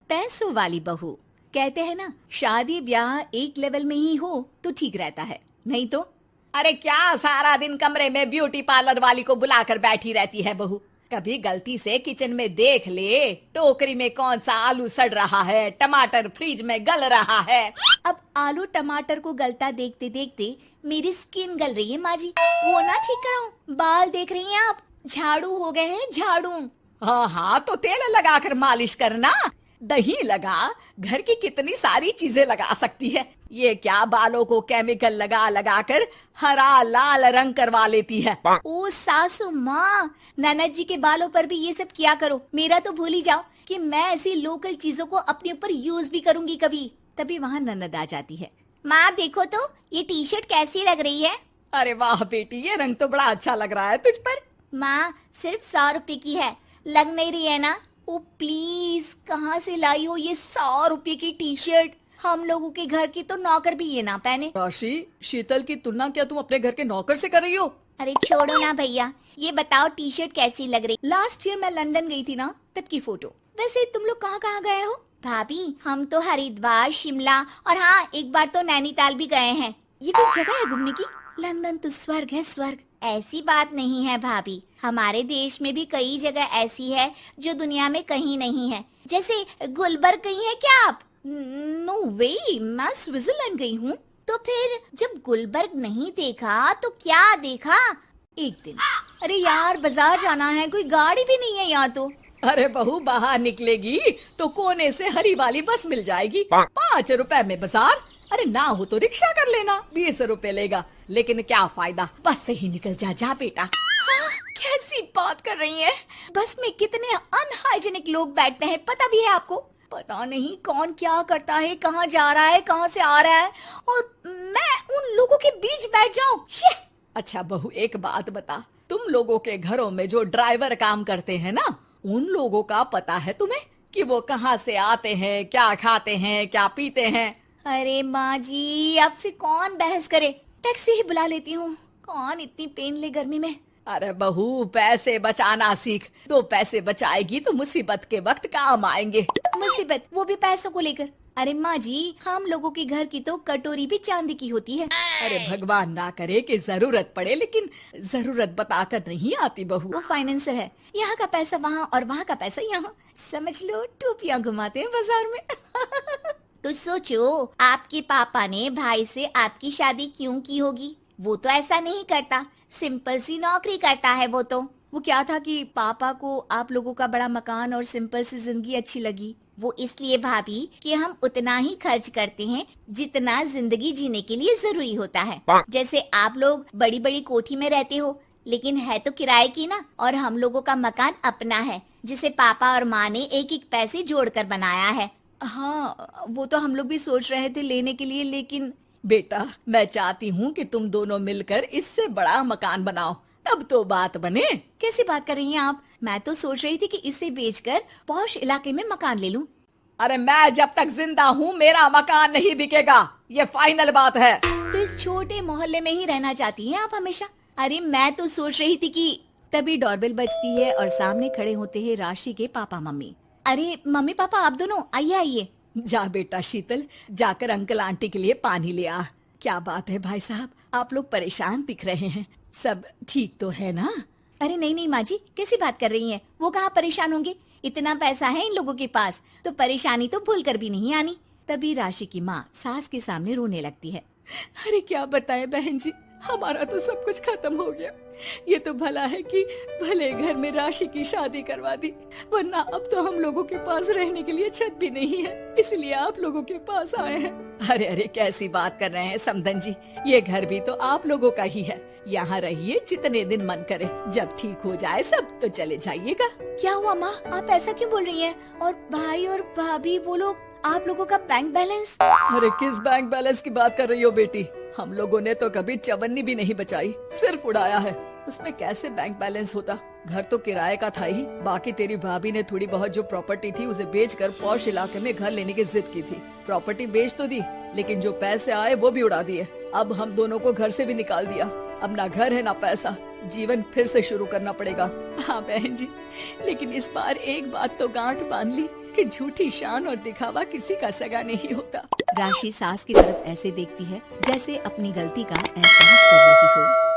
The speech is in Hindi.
पैसों वाली बहू। कहते हैं ना, शादी ब्याह एक लेवल में ही हो तो ठीक रहता है, नहीं तो अरे क्या सारा दिन कमरे में ब्यूटी पार्लर वाली को बुलाकर बैठी रहती है बहू। कभी गलती से किचन में देख ले टोकरी में कौन सा आलू सड़ रहा है, टमाटर फ्रिज में गल रहा है। अब आलू टमाटर को गलता देखते देखते मेरी स्किन गल रही है माँ जी। वो ना ठीक कराऊं। बाल देख रही हैं आप, झाड़ू हो गए हैं, झाड़ू। हाँ हाँ, तो तेल लगाकर मालिश करना, दही लगा, घर की कितनी सारी चीजें लगा सकती है। ये क्या बालों को केमिकल लगा लगा कर हरा लाल रंग करवा लेती है। ओ सासू माँ, ननद जी के बालों पर भी ये सब किया करो। मेरा तो भूल ही जाओ कि मैं ऐसी लोकल चीजों को अपने ऊपर यूज भी करूंगी कभी। तभी वहाँ ननद आ जाती है। माँ देखो तो ये टी शर्ट कैसी लग रही है। अरे वाह बेटी, ये रंग तो बड़ा अच्छा लग रहा है तुझ पर। माँ सिर्फ 100 रुपए की है, लग नहीं रही है ना। ओ प्लीज, कहाँ से लाई हो ये 100 रुपए की टी शर्ट। हम लोगों के घर की तो नौकर भी ये ना पहने। राशि, शीतल की तुलना क्या तुम अपने घर के नौकर से कर रही हो? अरे छोड़ो ना भैया, ये बताओ टी शर्ट कैसी लग रही। लास्ट ईयर मैं लंदन गई थी ना, तब की फोटो। वैसे तुम लोग कहाँ कहाँ गए हो? भाभी हम तो हरिद्वार, शिमला और हाँ एक बार तो नैनीताल भी गए हैं। ये कोई जगह है घूमने की? लंदन तो स्वर्ग है, स्वर्ग। ऐसी बात नहीं है भाभी, हमारे देश में भी कई जगह ऐसी है जो दुनिया में कहीं नहीं है। जैसे गुलबर्ग गई है क्या आप? नो वे, मैं स्विट्जरलैंड गई हूँ। तो फिर जब गुलबर्ग नहीं देखा तो क्या देखा? एक दिन, अरे यार बाजार जाना है, कोई गाड़ी भी नहीं है यहाँ तो। अरे बहू, बाहर निकलेगी तो कोने से हरी वाली बस मिल जाएगी। 5 रुपए में बाजार। अरे ना हो तो रिक्शा कर लेना, 20 रुपए लेगा। लेकिन क्या फायदा, बस से ही निकल जा बेटा। हाँ, कैसी बात कर रही हैं? बस में कितने अनहाइजीनिक लोग बैठते हैं, पता भी है आपको? पता नहीं कौन क्या करता है, कहाँ जा रहा है, कहाँ से आ रहा है, और मैं उन लोगों के बीच बैठ जाऊं। अच्छा बहू, एक बात बता, तुम लोगों के घरों में जो ड्राइवर काम करते हैं ना, उन लोगों का पता है तुम्हें कि वो कहाँ से आते हैं, क्या खाते हैं, क्या पीते हैं? अरे माँ जी, आपसे कौन बहस करे, टैक्सी ही बुला लेती हूँ। कौन इतनी पेन ले गर्मी में। अरे बहू, पैसे बचाना सीख। 2 पैसे बचाएगी तो मुसीबत के वक्त काम आएंगे। मुसीबत, वो भी पैसों को लेकर? अरे माँ जी, हम लोगों के घर की तो कटोरी भी चांदी की होती है। अरे भगवान ना करे कि जरूरत पड़े, लेकिन जरूरत बताकर नहीं आती बहू। वो फाइनेंसर है, यहाँ का पैसा वहाँ और वहाँ का पैसा यहाँ। समझ लो टोपियाँ घुमाते हैं बाजार में। तो सोचो, आपके पापा ने भाई से आपकी शादी क्यों की होगी? वो तो ऐसा नहीं करता, सिंपल सी नौकरी करता है वो तो। वो क्या था कि पापा को आप लोगों का बड़ा मकान और सिंपल सी जिंदगी अच्छी लगी। वो इसलिए भाभी कि हम उतना ही खर्च करते हैं जितना जिंदगी जीने के लिए जरूरी होता है। जैसे आप लोग बड़ी बड़ी कोठी में रहते हो, लेकिन है तो किराए की ना, और हम लोगों का मकान अपना है जिसे पापा और माँ ने एक एक पैसे जोड़कर बनाया है। हाँ, वो तो हम लोग भी सोच रहे थे लेने के लिए, लेकिन बेटा मैं चाहती हूँ कि तुम दोनों मिलकर इससे बड़ा मकान बनाओ, तब तो बात बने। कैसी बात कर रही हैं आप? मैं तो सोच रही थी कि इसे बेचकर पॉश इलाके में मकान ले लूं। अरे मैं जब तक जिंदा हूँ मेरा मकान नहीं बिकेगा, ये फाइनल बात है। तो इस छोटे मोहल्ले में ही रहना चाहती हैं आप हमेशा? अरे मैं तो सोच रही थी कि तभी डोरबेल बजती है और सामने खड़े होते हैं राशि के पापा मम्मी। अरे मम्मी पापा, आप दोनों आइए आइए। जा बेटा शीतल, जाकर अंकल आंटी के लिए पानी ले आ। क्या बात है भाई साहब, आप लोग परेशान दिख रहे हैं, सब ठीक तो है ना? अरे नहीं नहीं माँ जी, कैसी बात कर रही हैं? वो कहाँ परेशान होंगे, इतना पैसा है इन लोगों के पास, तो परेशानी तो भूल कर भी नहीं आनी। तभी राशि की माँ सास के सामने रोने लगती है। अरे क्या बताएं बहन जी, हमारा तो सब कुछ खत्म हो गया। ये तो भला है कि भले घर में राशि की शादी करवा दी, वरना अब तो हम लोगों के पास रहने के लिए छत भी नहीं है, इसलिए आप लोगों के पास आए हैं। अरे अरे कैसी बात कर रहे हैं समधन जी, ये घर भी तो आप लोगों का ही है। यहाँ रहिए जितने दिन मन करे, जब ठीक हो जाए सब तो चले जाइएगा। क्या हुआ माँ, आप ऐसा क्यों बोल रही हैं? और भाई और भाभी, वो लोग, आप लोगों का बैंक बैलेंस? अरे किस बैंक बैलेंस की बात कर रही हो बेटी? हम लोगों ने तो कभी चवन्नी भी नहीं बचाई, सिर्फ उड़ाया है। उसमें कैसे बैंक बैलेंस होता? घर तो किराए का था ही, बाकी तेरी भाभी ने थोड़ी बहुत जो प्रॉपर्टी थी उसे बेचकर पॉश इलाके में घर लेने की जिद की थी। प्रॉपर्टी बेच तो दी, लेकिन जो पैसे आए वो भी उड़ा दिए। अब हम दोनों को घर से भी निकाल दिया। अब ना घर है ना पैसा, जीवन फिर से शुरू करना पड़ेगा। हाँ बहन जी, लेकिन इस बार एक बात तो गांठ बांध ली कि झूठी शान और दिखावा किसी का सगा नहीं होता। राशि सास की तरफ ऐसे देखती है जैसे अपनी गलती का एहसास कर रही हो।